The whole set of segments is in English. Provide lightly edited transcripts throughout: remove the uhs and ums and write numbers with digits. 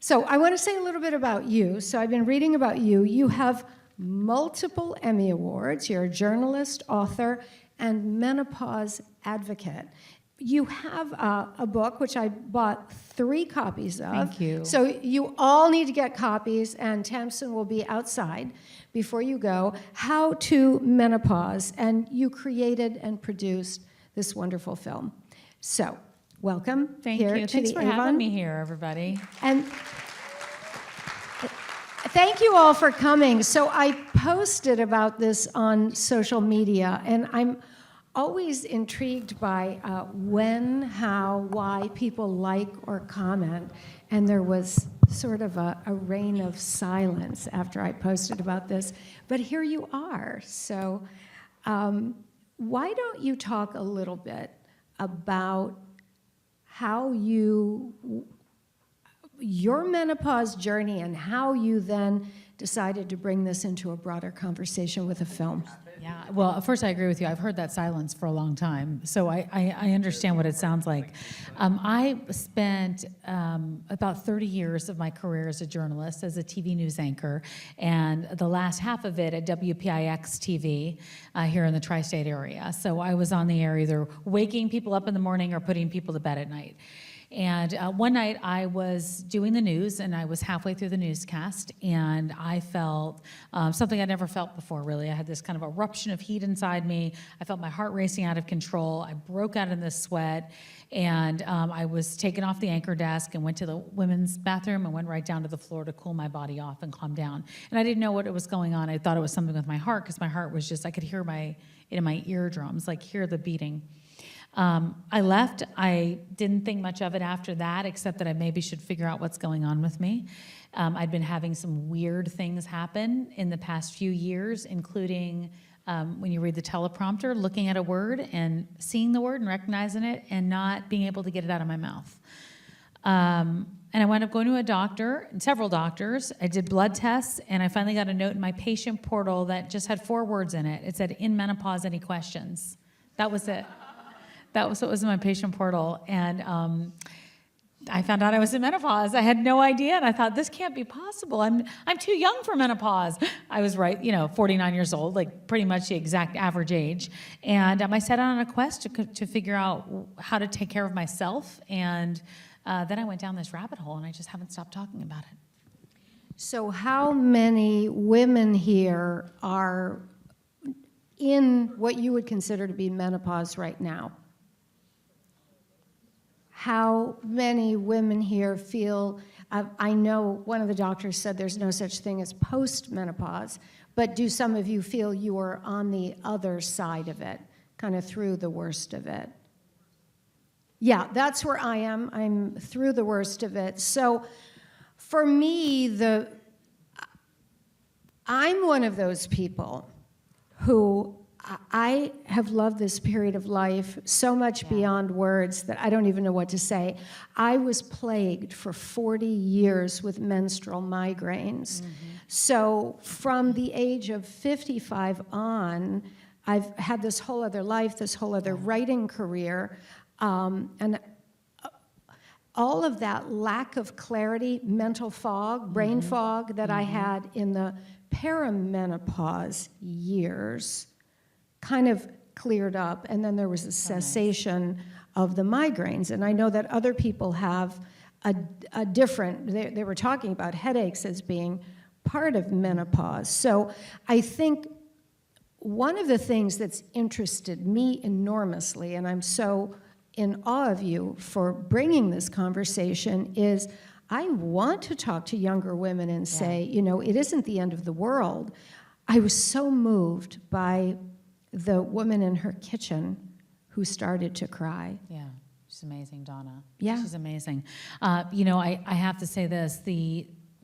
So I want to say a little bit about you. So I've been reading about you. You have multiple Emmy Awards. You're a journalist, author, and menopause advocate. You have a book, which I bought 3 copies of. Thank you. So you all need to get copies, and Tamsen will be outside before you go. How to Menopause, and you created and produced this wonderful film. So welcome Thank here you. to Thanks the for Avon. having me here, everybody. And thank you all for coming. So I posted about this on social media, and I'm always intrigued by when, how, why people like or comment. And there was sort of a reign of silence after I posted about this. But here you are. So why don't you talk a little bit about how your menopause journey and how you then decided to bring this into a broader conversation with a film. Yeah, well, first I agree with you. I've heard that silence for a long time, so I understand what it sounds like. I spent about 30 years of my career as a journalist, as a TV news anchor, and the last half of it at WPIX TV here in the tri-state area. So I was on the air either waking people up in the morning or putting people to bed at night. And one night I was doing the news, and I was halfway through the newscast, and I felt something I'd never felt before, really. I had this kind of eruption of heat inside me. I felt my heart racing out of control. I broke out in this sweat, and I was taken off the anchor desk and went to the women's bathroom and went right down to the floor to cool my body off and calm down. And I didn't know what was going on. I thought it was something with my heart, because my heart was just, I could hear it in my eardrums, like hear the beating. I left. I didn't think much of it after that, except that I maybe should figure out what's going on with me. I'd been having some weird things happen in the past few years, including when you read the teleprompter, looking at a word and seeing the word and recognizing it and not being able to get it out of my mouth. And I wound up going to a doctor, several doctors. I did blood tests, and I finally got a note in my patient portal that just had 4 words in it. It said, "In menopause, any questions?" That was it. That was what was in my patient portal, and I found out I was in menopause. I had no idea, and I thought, this can't be possible. I'm too young for menopause. I was right, 49 years old, like pretty much the exact average age. And I set out on a quest to figure out how to take care of myself, and then I went down this rabbit hole, and I just haven't stopped talking about it. So how many women here are in what you would consider to be menopause right now? How many women here feel, I know one of the doctors said there's no such thing as post-menopause, but do some of you feel you are on the other side of it, kind of through the worst of it? Yeah, that's where I am. I'm through the worst of it. So for me, I'm one of those people who I have loved this period of life so much beyond words that I don't even know what to say. I was plagued for 40 years with menstrual migraines. Mm-hmm. So from the age of 55 on, I've had this whole other life, this whole other writing career, and all of that lack of clarity, mental fog, brain fog that I had in the perimenopause years kind of cleared up, and then there was a cessation of the migraines. And I know that other people have a different, they were talking about headaches as being part of menopause. So I think one of the things that's interested me enormously, and I'm so in awe of you for bringing this conversation, is I want to talk to younger women and say, it isn't the end of the world. I was so moved by the woman in her kitchen who started to cry. Yeah, she's amazing, Donna. Yeah. She's amazing. I have to say this,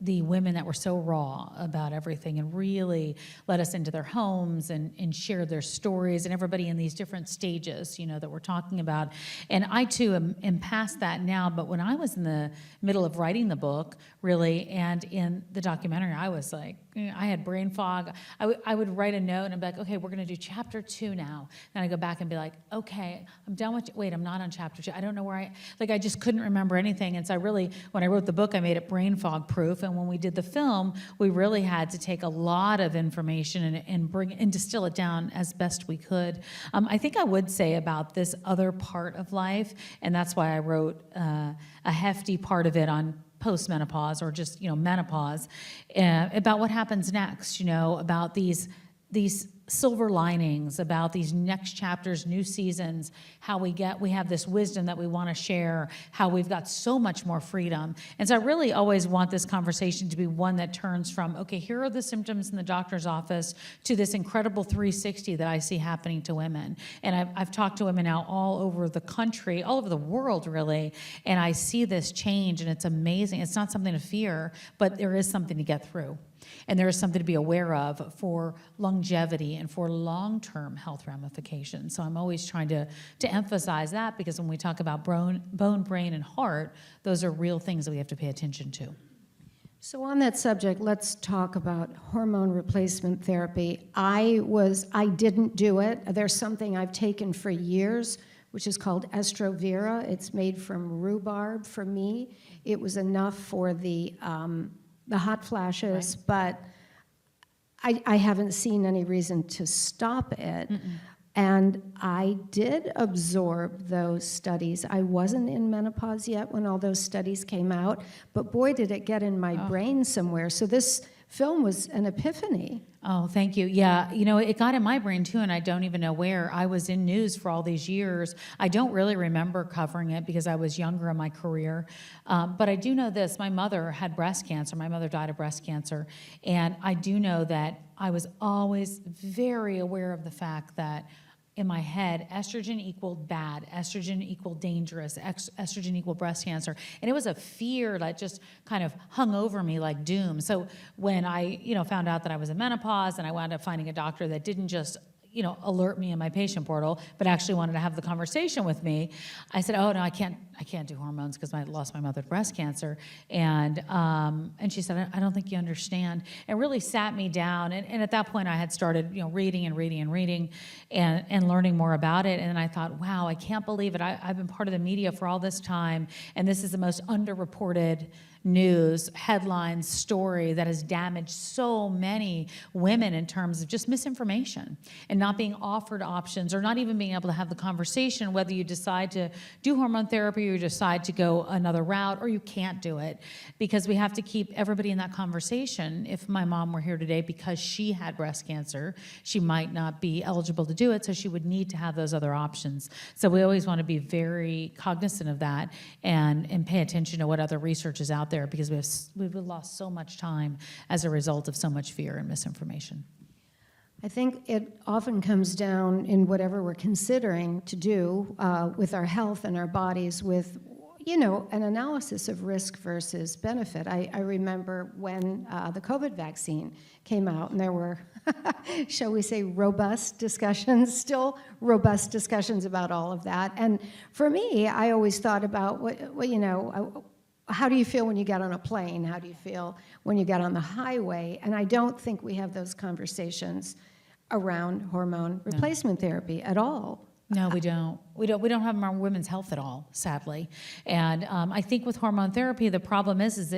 the women that were so raw about everything and really let us into their homes and share their stories, and everybody in these different stages, you know, that we're talking about. And I too am past that now, but when I was in the middle of writing the book, really, and in the documentary, I was like, I had brain fog. I would write a note and I'd be like, okay, we're gonna do chapter 2 now. Then I go back and be like, okay, I'm done with, wait, I'm not on chapter 2. I don't know where I just couldn't remember anything. And so I really, when I wrote the book, I made it brain fog proof. And when we did the film, we really had to take a lot of information and distill it down as best we could. I think I would say about this other part of life, and that's why I wrote a hefty part of it on post-menopause, or just, you know, menopause, about what happens next, you know, about these silver linings, about these next chapters, new seasons, how we have this wisdom that we want to share, how we've got so much more freedom. And so I really always want this conversation to be one that turns from, okay, here are the symptoms in the doctor's office, to this incredible 360 that I see happening to women. And I've talked to women now all over the country, all over the world, really, and I see this change, and it's amazing. It's not something to fear, but there is something to get through. And there is something to be aware of for longevity and for long-term health ramifications. So I'm always trying to emphasize that, because when we talk about bone, brain, and heart, those are real things that we have to pay attention to. So on that subject, let's talk about hormone replacement therapy. I didn't do it. There's something I've taken for years, which is called Estrovera. It's made from rhubarb. For me, it was enough for the hot flashes, right. But I haven't seen any reason to stop it. Mm-mm. And I did absorb those studies. I wasn't in menopause yet when all those studies came out, but boy, did it get in my brain somewhere. So this film was an epiphany. Oh, thank you. Yeah, you know, it got in my brain too, and I don't even know where. I was in news for all these years. I don't really remember covering it because I was younger in my career. But I do know this. My mother had breast cancer. My mother died of breast cancer. And I do know that I was always very aware of the fact that in my head, estrogen equaled bad, estrogen equaled dangerous, estrogen equaled breast cancer. And it was a fear that just kind of hung over me like doom. So when I, you know, found out that I was in menopause, and I wound up finding a doctor that didn't just, you know, alert me in my patient portal, but actually wanted to have the conversation with me, I said, oh no, I can't do hormones because I lost my mother to breast cancer. And she said, I don't think you understand. And really sat me down. And at that point I had started, you know, reading and learning more about it. And I thought, wow, I can't believe it. I've been part of the media for all this time, and this is the most underreported news, headlines, story that has damaged so many women in terms of just misinformation and not being offered options, or not even being able to have the conversation whether you decide to do hormone therapy or you decide to go another route, or you can't do it, because we have to keep everybody in that conversation. If my mom were here today, because she had breast cancer, she might not be eligible to do it, so she would need to have those other options. So we always want to be very cognizant of that and pay attention to what other research is out there, because we've lost so much time as a result of so much fear and misinformation. I think it often comes down in whatever we're considering to do with our health and our bodies, with, you know, an analysis of risk versus benefit. I remember when the COVID vaccine came out, and there were, shall we say, still robust discussions about all of that. And for me, I always thought about, what you know, how do you feel when you get on a plane? How do you feel when you get on the highway? And I don't think we have those conversations around hormone replacement therapy at all. No, we don't. We don't have them around women's health at all, sadly. And I think with hormone therapy, the problem is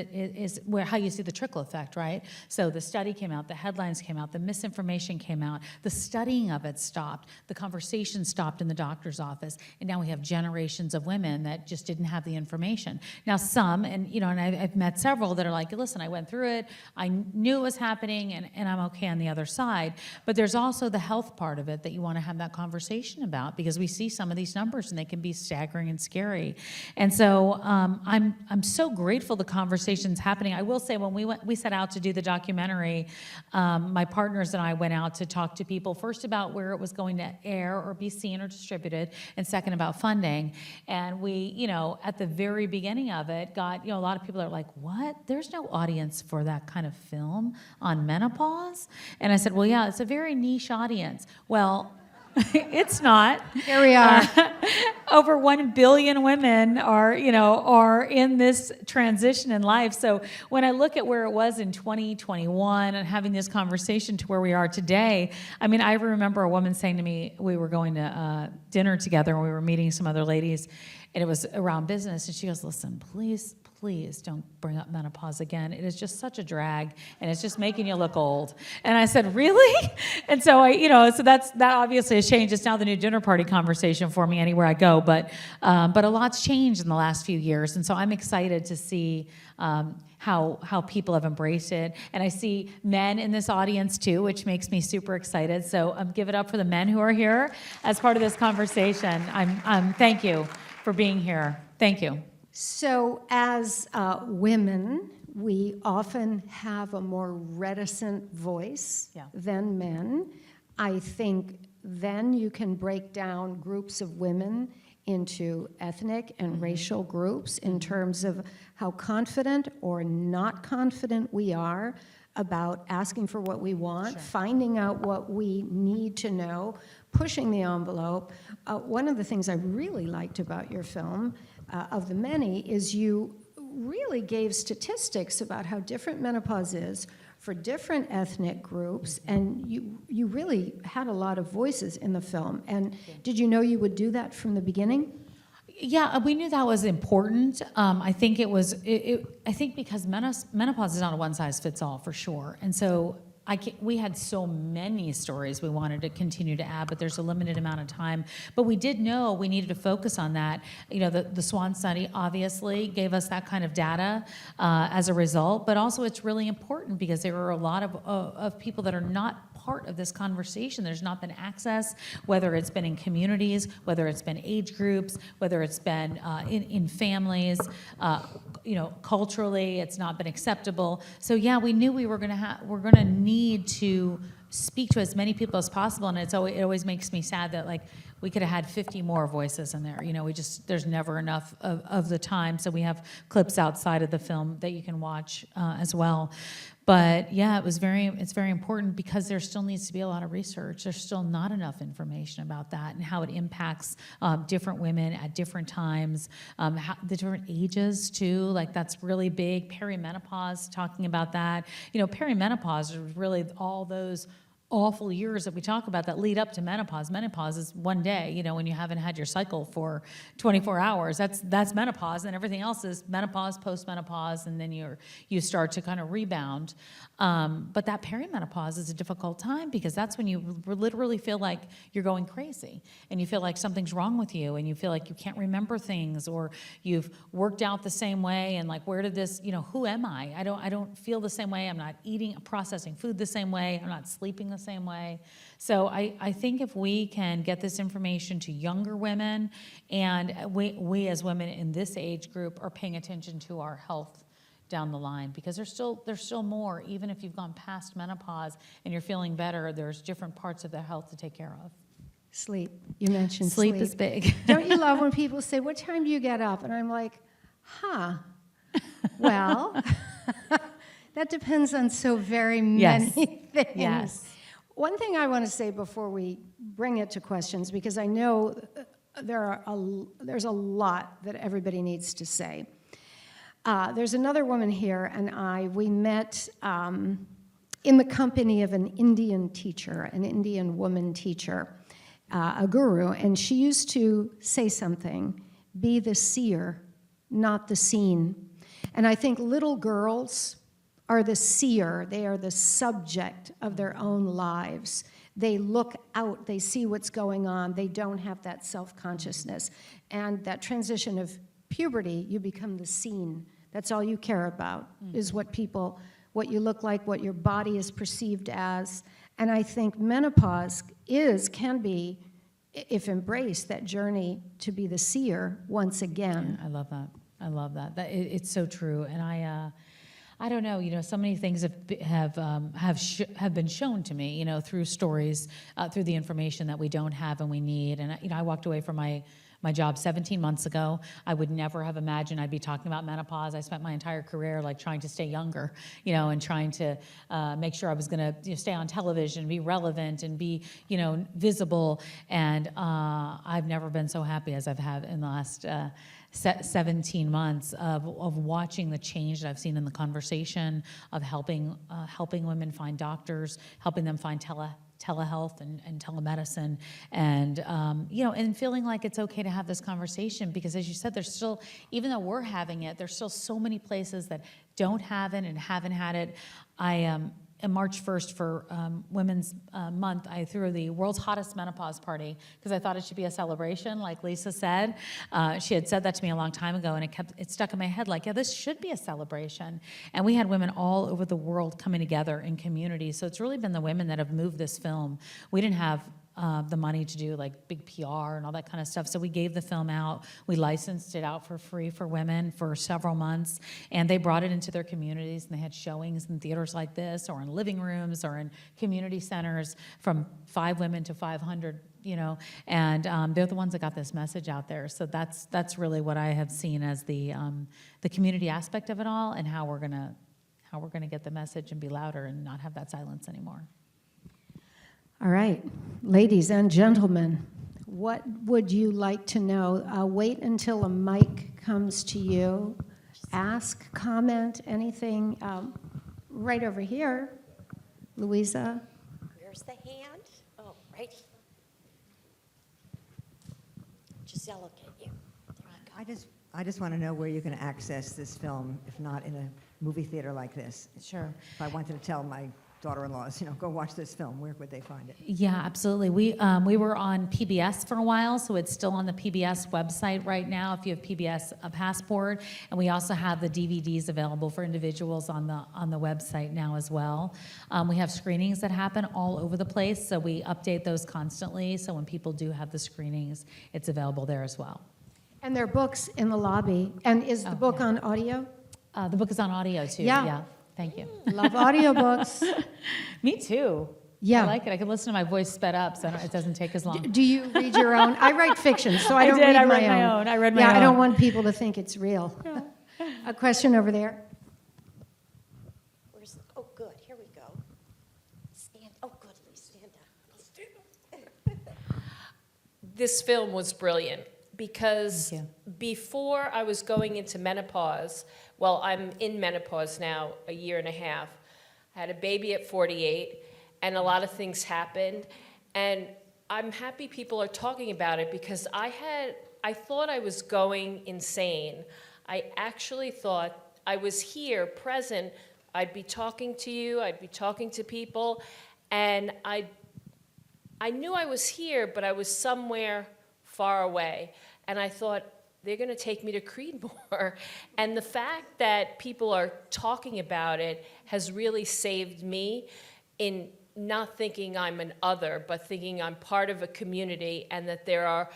how you see the trickle effect, right? So the study came out, the headlines came out, the misinformation came out, the studying of it stopped, the conversation stopped in the doctor's office, and now we have generations of women that just didn't have the information. Now some, and you know, and I've met several that are like, listen, I went through it, I knew it was happening, and I'm okay on the other side. But there's also the health part of it that you want to have that conversation about, because we see some of these these numbers, and they can be staggering and scary. And so I'm so grateful the conversation's happening. I will say, when we set out to do the documentary, my partners and I went out to talk to people, first about where it was going to air or be seen or distributed, and second about funding. And we, at the very beginning of it, got, a lot of people are like, what? There's no audience for that kind of film on menopause? And I said, well, yeah, it's a very niche audience. Well, it's not. Here we are. Over 1 billion women are in this transition in life. So when I look at where it was in 2021 and having this conversation to where we are today, I mean, I remember a woman saying to me, we were going to dinner together and we were meeting some other ladies, and it was around business, and she goes, listen, please don't bring up menopause again. It is just such a drag, and it's just making you look old. And I said, really? And so so that obviously has changed. It's now the new dinner party conversation for me anywhere I go. But a lot's changed in the last few years, and so I'm excited to see how people have embraced it. And I see men in this audience too, which makes me super excited. So give it up for the men who are here as part of this conversation. Thank you for being here. Thank you. So as women, we often have a more reticent voice than men. I think then you can break down groups of women into ethnic and racial groups in terms of how confident or not confident we are about asking for what we want, finding out what we need to know, pushing the envelope. One of the things I really liked about your film, of the many, is you really gave statistics about how different menopause is for different ethnic groups, and you really had a lot of voices in the film. And did you know you would do that from the beginning? Yeah, we knew that was important. I think I think because menopause is not a one-size-fits-all for sure, and so we had so many stories we wanted to continue to add, but there's a limited amount of time. But we did know we needed to focus on that. The SWAN study obviously gave us that kind of data as a result, but also it's really important because there are a lot of people that are not part of this conversation. There's not been access, whether it's been in communities, whether it's been age groups, whether it's been in families, culturally, it's not been acceptable. So yeah, we knew we're gonna need to speak to as many people as possible, and it always makes me sad that we could have had 50 more voices in there. There's never enough of the time, so we have clips outside of the film that you can watch as well. But yeah, it's very important because there still needs to be a lot of research. There's still not enough information about that and how it impacts different women at different times, the different ages too. That's really big. Perimenopause, talking about that. Perimenopause is really all those awful years that we talk about that lead up to menopause. Menopause is one day, when you haven't had your cycle for 24 hours. That's menopause, and everything else is menopause, postmenopause, and then you start to kind of rebound. But that perimenopause is a difficult time because that's when you literally feel like you're going crazy, and you feel like something's wrong with you, and you feel like you can't remember things, or you've worked out the same way, and where did this, who am I? I don't feel the same way. I'm not processing food the same way. I'm not sleeping the same way. So I think if we can get this information to younger women, and we as women in this age group are paying attention to our health down the line, because there's still more. Even if you've gone past menopause and you're feeling better, there's different parts of the health to take care of. Sleep. You mentioned sleep. Sleep is big. Don't you love when people say, what time do you get up? And I'm like, well, that depends on so very many things. Yes. One thing I want to say before we bring it to questions, because I know there's a lot that everybody needs to say. There's another woman here, and we met in the company of an Indian teacher, an Indian woman teacher, a guru, and she used to say something, be the seer, not the seen. And I think little girls are the seer. They are the subject of their own lives. They look out, they see what's going on, they don't have that self-consciousness. And that transition of puberty, you become the seen. That's all you care about, is what you look like, what your body is perceived as. And I think menopause can be if embraced, that journey to be the seer once again. Yeah, I love that. I love that. It's so true. And I don't know. So many things have been shown to me. Through stories, through the information that we don't have and we need. And I walked away from my job 17 months ago. I would never have imagined I'd be talking about menopause. I spent my entire career like trying to stay younger, and trying to make sure I was going to stay on television, be relevant, and be, visible. And I've never been so happy as I've had in the last 17 months of watching the change that I've seen in the conversation, of helping women find doctors, helping them find telehealth and telemedicine, and and feeling like it's okay to have this conversation, because as you said, there's still, even though we're having it, there's still so many places that don't have it and haven't had it. On March 1st for Women's Month, I threw the world's hottest menopause party because I thought it should be a celebration, like Lisa said. She had said that to me a long time ago, and it stuck in my head like, yeah, this should be a celebration. And we had women all over the world coming together in community. So it's really been the women that have moved this film. We didn't have the money to do like big PR and all that kind of stuff. So we gave the film out. We licensed it out for free for women for several months, and they brought it into their communities, and they had showings in theaters like this, or in living rooms, or in community centers, from 5 women to 500. And they're the ones that got this message out there. So that's really what I have seen as the community aspect of it all, and how we're gonna get the message and be louder and not have that silence anymore. All right, ladies and gentlemen, what would you like to know? Wait until a mic comes to you. Ask, comment, anything. Right over here, Louisa. Where's the hand? Oh, right. Giselle will get you. There you go. I just want to know where you can access this film, if not in a movie theater like this. Sure. If I wanted to tell my daughter-in-laws, go watch this film, where would they find it? Yeah, absolutely. We were on PBS for a while, so it's still on the PBS website right now if you have PBS Passport, and we also have the DVDs available for individuals on the website now as well. We have screenings that happen all over the place, so we update those constantly. So when people do have the screenings, it's available there as well. And there are books in the lobby. And is the book on audio? The book is on audio too. Yeah. Thank you. Love audiobooks. Me too. Yeah. I like it. I can listen to my voice sped up, so it doesn't take as long. Do you read your own? I write fiction, so I don't did. read I my read my own. own. I read my Yeah, own. I don't want people to think it's real. A question over there. Oh, good. Here we go. Stand. Oh, good. Please stand up. This film was brilliant because Thank before I was going into menopause, well, I'm in menopause now, a year and a half. I had a baby at 48, and a lot of things happened. And I'm happy people are talking about it, because I thought I was going insane. I actually thought I was here, present. I'd be talking to you, I'd be talking to people, and I knew I was here, but I was somewhere far away. And I thought, they're going to take me to Creedmoor. And the fact that people are talking about it has really saved me in not thinking I'm an other, but thinking I'm part of a community, and that there are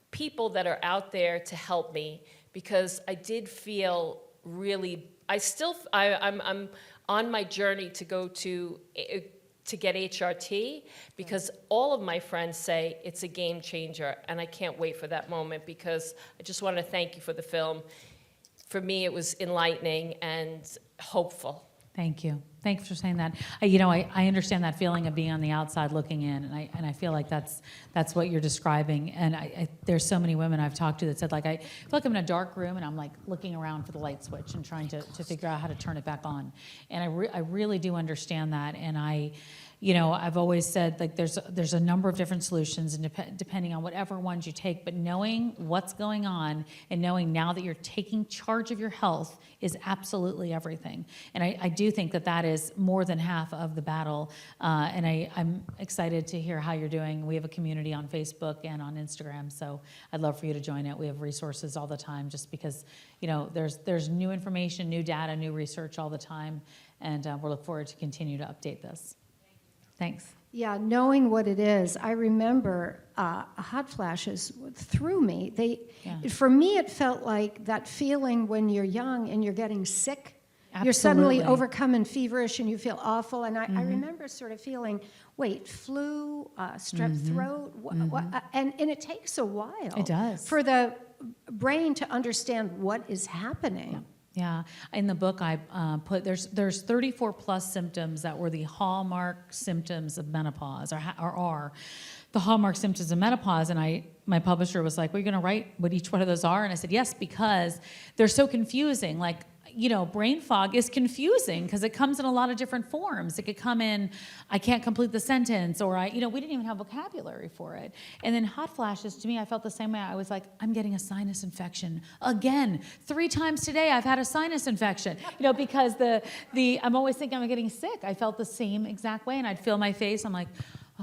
people that are out there to help me. Because I did feel really, I'm on my journey to go to get HRT, because all of my friends say it's a game changer, and I can't wait for that moment, because I just want to thank you for the film. For me, it was enlightening and hopeful. Thank you. Thanks for saying that. I understand that feeling of being on the outside looking in, and I feel like that's what you're describing. And there's so many women I've talked to that said, like, I feel like I'm in a dark room and I'm like looking around for the light switch and trying to figure out how to turn it back on. And I really do understand that. And I've always said, like, there's a number of different solutions, and depending on whatever ones you take, but knowing what's going on and knowing now that you're taking charge of your health is absolutely everything. And I do think that is more than half of the battle. And I'm excited to hear how you're doing. We have a community on Facebook and on Instagram, so I'd love for you to join it. We have resources all the time, just because there's new information, new data, new research all the time, and we'll look forward to continue to update this. Thanks. Yeah, knowing what it is, I remember hot flashes threw me. For me, it felt like that feeling when you're young and you're getting sick. You're suddenly Absolutely. overcome and feverish, and you feel awful. And I remember sort of feeling, wait, flu, strep throat, and it takes a while. It does. For the brain to understand what is happening. Yeah, in the book I put there's 34 plus symptoms that were the hallmark symptoms of menopause, or are the hallmark symptoms of menopause. And my publisher was like, "Well, you're going to write what each one of those are?" And I said, "Yes, because they're so confusing. Like, you know, brain fog is confusing because it comes in a lot of different forms. It could come in, I can't complete the sentence, or we didn't even have vocabulary for it. And then hot flashes, to me, I felt the same way. I was like, I'm getting a sinus infection again. 3 times today I've had a sinus infection, because I'm always thinking I'm getting sick. I felt the same exact way, and I'd feel my face. I'm like,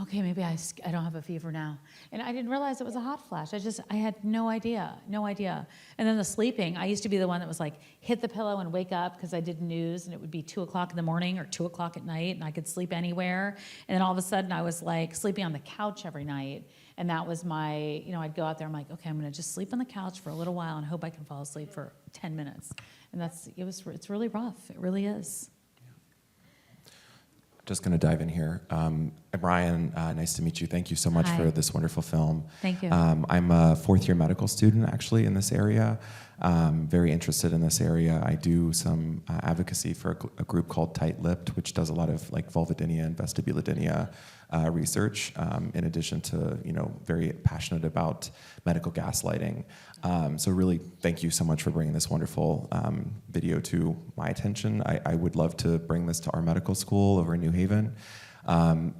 okay, maybe I don't have a fever now. And I didn't realize it was a hot flash. I had no idea. And then the sleeping, I used to be the one that was like, hit the pillow and wake up, because I did news, and it would be 2 o'clock in the morning or 2 o'clock at night, and I could sleep anywhere. And then all of a sudden I was like sleeping on the couch every night. And that was my, I'd go out there, I'm like, okay, I'm gonna just sleep on the couch for a little while and hope I can fall asleep for 10 minutes. And it's really rough. It really is. Just going to dive in here. Brian, nice to meet you. Thank you so much Hi. for this wonderful film. Thank you. I'm a 4th-year medical student, actually, in this area. Very interested in this area. I do some advocacy for a group called Tight-Lipped, which does a lot of vulvodynia and vestibulodynia research, in addition to, very passionate about medical gaslighting. So really, thank you so much for bringing this wonderful video to my attention. I would love to bring this to our medical school over in New Haven.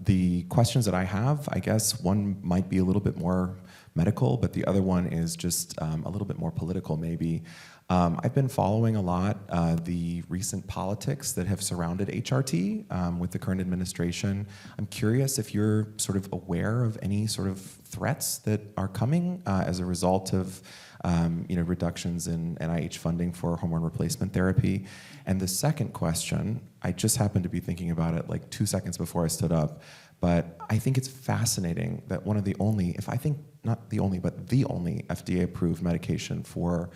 The questions that I have, I guess one might be a little bit more medical, but the other one is just a little bit more political, maybe. I've been following a lot the recent politics that have surrounded HRT with the current administration. I'm curious if you're sort of aware of any sort of threats that are coming as a result of reductions in NIH funding for hormone replacement therapy. And the second question, I just happened to be thinking about it like 2 seconds before I stood up, but I think it's fascinating that one of the only, not the only, but the only FDA-approved medication for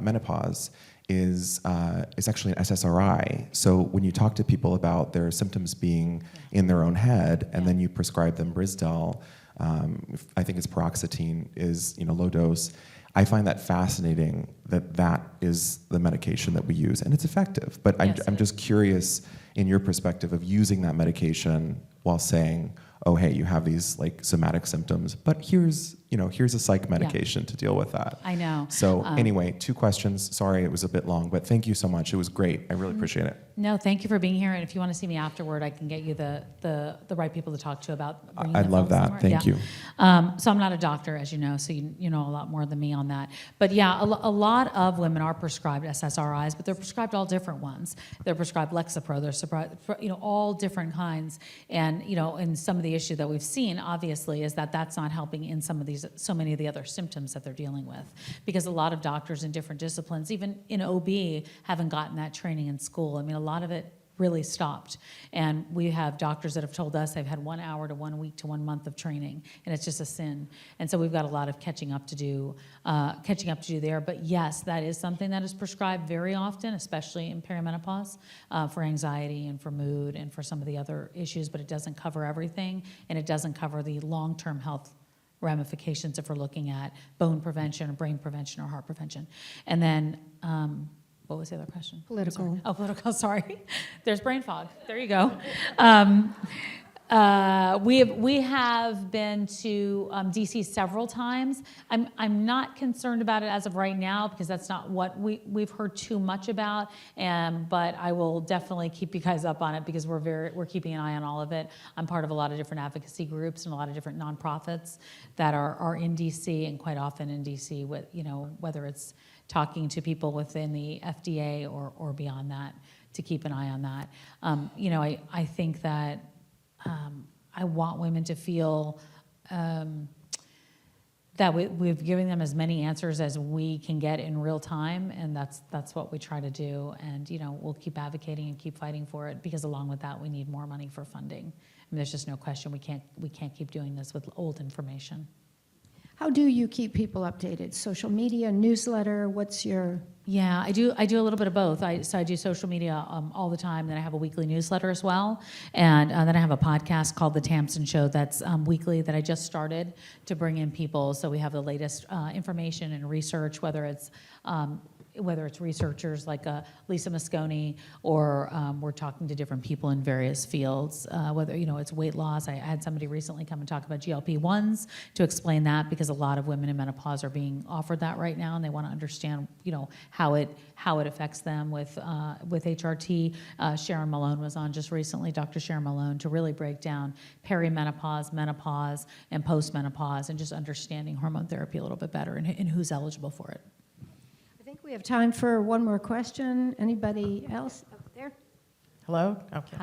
menopause is actually an SSRI. So when you talk to people about their symptoms being in their own head, and then you prescribe them Brisdel, I think it's paroxetine, is low dose. I find that fascinating that is the medication that we use, and it's effective. But I'm just curious, in your perspective of using that medication while saying, oh, hey, you have these somatic symptoms, but here's a psych medication to deal with that. I know. So anyway, 2 questions. Sorry, it was a bit long, but thank you so much. It was great. I really appreciate it. No, thank you for being here. And if you want to see me afterward, I can get you the right people to talk to about bringing I'd the love film that. somewhere. Thank you. So I'm not a doctor, as you know, so you know a lot more than me on that. But yeah, a lot of women are prescribed SSRIs, but they're prescribed all different ones. They're prescribed Lexapro. They're prescribed, all different kinds. And and some of the issue that we've seen, obviously, is that that's not helping in so many of the other symptoms that they're dealing with, because a lot of doctors in different disciplines, even in OB, haven't gotten that training in school. I mean, a lot of it really stopped. And we have doctors that have told us they've had 1 hour to 1 week to 1 month of training, and it's just a sin. And so we've got a lot of catching up to do there. But yes, that is something that is prescribed very often, especially in perimenopause, for anxiety and for mood and for some of the other issues, but it doesn't cover everything, and it doesn't cover the long-term health ramifications if we're looking at bone prevention or brain prevention or heart prevention. And then, what was the other question? Political. Oh, political, sorry. There's brain fog. There you go. We have been to DC several times. I'm not concerned about it as of right now, because that's not what we've heard too much about. But I will definitely keep you guys up on it, because we're keeping an eye on all of it. I'm part of a lot of different advocacy groups and a lot of different nonprofits that are in DC, and quite often in DC with whether it's talking to people within the FDA or beyond that, to keep an eye on that. I think that I want women to feel that we've given them as many answers as we can get in real time, and that's what we try to do. And we'll keep advocating and keep fighting for it, because along with that, we need more money for funding. I mean, there's just no question we can't keep doing this with old information. How do you keep people updated? Social media, newsletter, what's your... Yeah, I do a little bit of both. So I do social media all the time. Then I have a weekly newsletter as well. And then I have a podcast called The Tamsen Show that's weekly that I just started to bring in people. So we have the latest information and research, whether it's researchers like Lisa Mosconi, or we're talking to different people in various fields, whether it's weight loss. I had somebody recently come and talk about GLP-1s to explain that, because a lot of women in menopause are being offered that right now, and they want to understand how it affects them with HRT. Sharon Malone was on just recently, Dr. Sharon Malone, to really break down perimenopause, menopause, and postmenopause, and just understanding hormone therapy a little bit better, and who's eligible for it. I think we have time for one more question. Anybody else up there? Hello? Okay.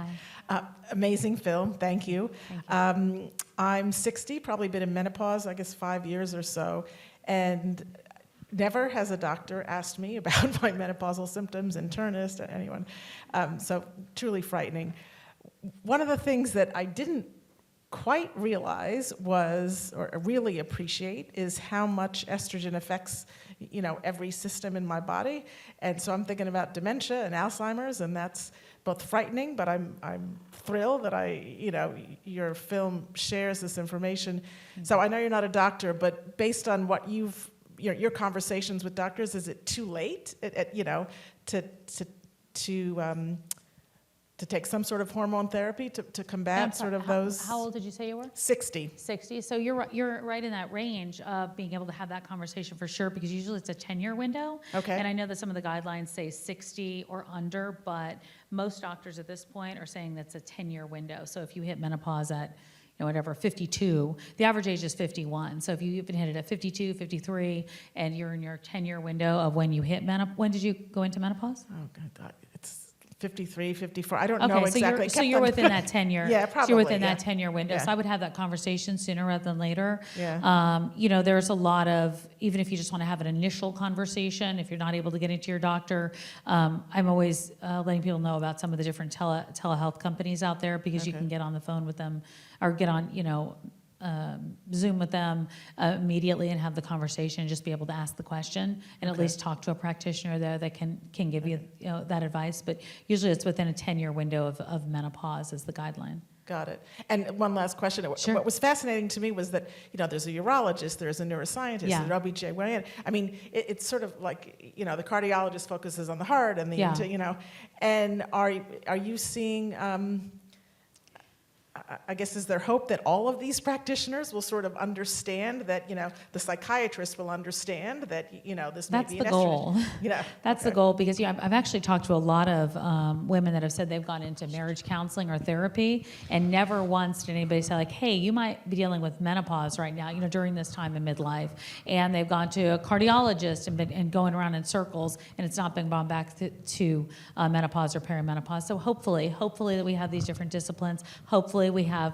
Hi. Amazing film, thank you. Thank you. I'm 60, probably been in menopause, I guess 5 years or so, and never has a doctor asked me about my menopausal symptoms, internist, or anyone. So truly frightening. One of the things that I didn't quite realize was, or really appreciate, is how much estrogen affects every system in my body. And so I'm thinking about dementia and Alzheimer's, and that's both frightening, but I'm thrilled that your film shares this information. Mm-hmm. So I know you're not a doctor, but based on what your conversations with doctors, is it too late to take some sort of hormone therapy to combat sort of those? How old did you say you were? 60. 60. So you're right in that range of being able to have that conversation for sure, because usually it's a 10-year window. Okay. And I know that some of the guidelines say 60 or under, but most doctors at this point are saying that's a 10-year window. So if you hit menopause at 52, the average age is 51. So if you even hit it at 52, 53, and you're in your 10-year window of when you hit menopause. When did you go into menopause? Oh, God, it's 53, 54. I don't know exactly. So you're within that 10-year. Yeah, probably. So you're within that 10-year window. Yeah. So I would have that conversation sooner rather than later. Yeah. There's a lot of, even if you just want to have an initial conversation, if you're not able to get into your doctor, I'm always letting people know about some of the different telehealth companies out there, because you can get on the phone with them, or get on, Zoom with them immediately and have the conversation, and just be able to ask the question, and at least talk to a practitioner there that can give you that advice. But usually it's within a 10-year window of menopause is the guideline. Got it. And one last question. Sure. What was fascinating to me was that, there's a urologist, there's a neuroscientist, Yeah. an OBGYN. I mean, it's sort of like, the cardiologist focuses on the heart and and are you seeing, I guess, is there hope that all of these practitioners will sort of understand that, the psychiatrist will understand that, this may That's be the an goal. estrogen? That's the goal, because I've actually talked to a lot of women that have said they've gone into marriage counseling or therapy, and never once did anybody say, like, hey, you might be dealing with menopause right now, during this time in midlife. And they've gone to a cardiologist and going around in circles, and it's not been gone back to menopause or perimenopause. So hopefully that we have these different disciplines. Hopefully we have,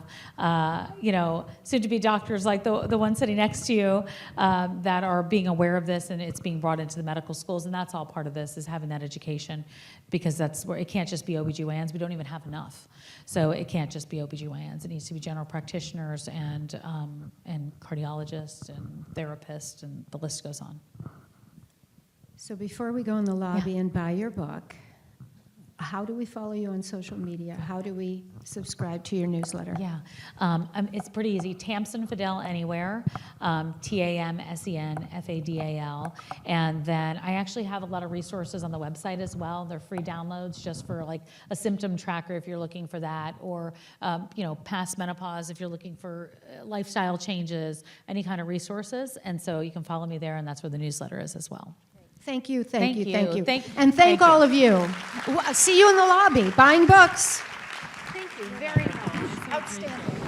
soon-to-be doctors like the one sitting next to you that are being aware of this, and it's being brought into the medical schools. And that's all part of this, is having that education, because that's where it can't just be OBGYNs. We don't even have enough. So it can't just be OBGYNs. It needs to be general practitioners and cardiologists and therapists, and the list goes on. So before we go in the lobby and buy your book, how do we follow you on social media? How do we subscribe to your newsletter? Yeah, it's pretty easy. Tamsen Fadal anywhere, TAMSENFADAL. And then I actually have a lot of resources on the website as well. They're free downloads just for like a symptom tracker if you're looking for that, or past menopause if you're looking for lifestyle changes, any kind of resources. And so you can follow me there, and that's where the newsletter is as well. Thank you. Thank you. And thank all of you. See you in the lobby, buying books. Thank you very much. Outstanding.